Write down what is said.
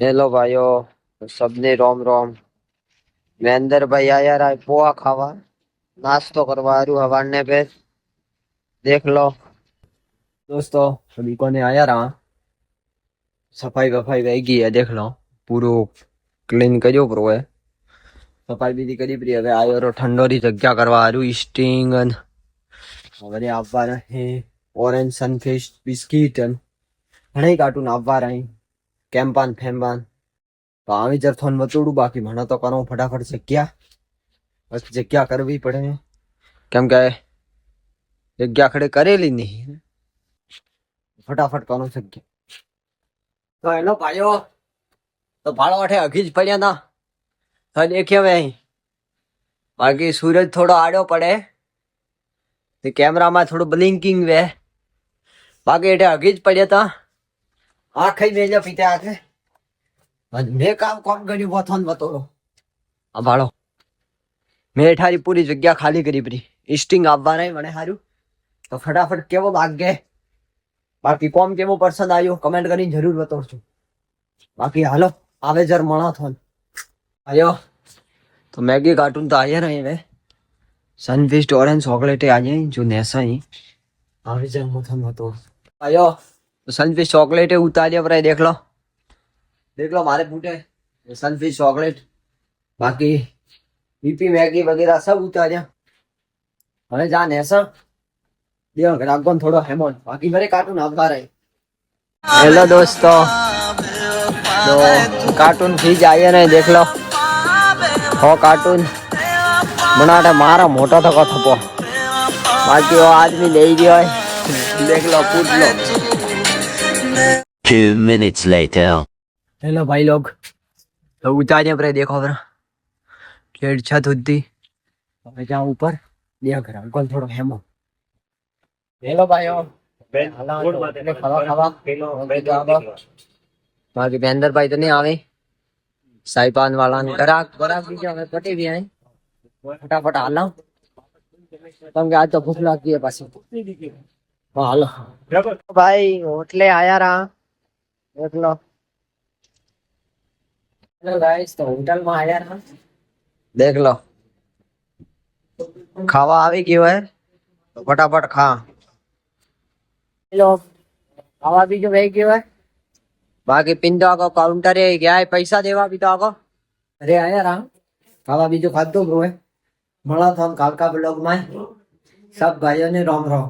Hello भाइयों सबने रोम रोम। महेंद्र भाई आया रहा है पोहा खावा, नाश्तो करवा रू हवाने पे। देख लो दोस्तों, सभी को ने आया रहा, सफाई वफाई वेगी है। देख लो पूरो क्लीन કર્યો પ્રો है, सफाई भी करी प्री। હવે આયો રો ઠંડો રી જગ્યા કરવા હારું સ્ટિંગ અને હવે આવવાના હે ઓરેન્જ સનફિશ બિસ્કિટ અને ઘણી કાર્ટૂન આવવા રહી કેમ્પાન ફેમ્બાન। તો આવી જર થોન બતોડું, બાકી મને તો કરો ફટાફટ જગ્યા, બસ જગ્યા કરવી પડે કેમ કે જગ્યા ખડે કરેલી નહીં, ફટાફટ કરો જગ્યા। તો હેલો ભાઈઓ, તો ભાડો અઠે અઘી જ પડ્યા ના તો દેખ્યો વે અહીં, બાકી સૂરજ થોડો આડો પડે તે કેમેરામાં થોડું બ્લિંકિંગ વે, બાકી એઠે અઘી જ પડ્યા તા આંખ મેજા પીતે આંખે મેં કામ કોમ કર્યું વથન બતોડો। આ ભાડો મેં એઠારી પૂરી જગ્યા ખાલી કરી પરી, સ્ટિંગ આવવા નહીં મને સારું। તો ફટાફટ કેવો લાગે, બાકી કોમ કેવો પસંદ આવ્યો કમેન્ટ કરીને જરૂર બતાવજો। બાકી હાલો આવે જર મળો થોન આયો તો मैगी कार्टून तो आया रहे वे सनफिस्ट ऑरेंज चॉकलेट आ जाए जो नैसा ही आवे जर मुथन बतो आयो। तो सनफिस्ट चॉकलेट उतारिया पर देख लो मारे फूटे सनफिश चॉकलेट, बाकी बीपी मैगी वगैरह सब उतारिया। હવે જાન એસા દેવ રાખગોન થોડો હેમોન, બાકી મેરે કાર્ટૂન આવતા રહે। હેલો दोस्तों, तो कार्टून खींच आए नहीं देख लो हो कार्टून बनाटा मारा मोटा थको थपो, बाकी वो आदमी ले गया है देख लो पूछ लो। 2 minutes later. हेलो भाई लोग, तो उतारिया पर देखो बरा डेढ़ छत होती હવે જાઉં ઉપર દેખ રहा अंकल थोड़ो हेमो। हेलो भाइयों, बाकी महेंद्र भाई तो नहीं आवे, साईपान वाला ने गराक गराक भी जो पटी भी आए फटाफट हालो तुम आज तो भूख लगी है पासी। हालो भाई होटले आया रहा देख लो। हेलो गाइस, तो होटल में आया रहा देख लो, खावा આવી ગયો है तो फटाफट खा लो। खावा भी जो वेग गयो है, बाकी पिंडा को काउंटर है गया है पैसा देवा भी तो आको अरे आया रहा खावा भी जो खादो ब्रो है। મળો તો કાલકા બ્લોગ માં सब भाइयों ने रोम रोम।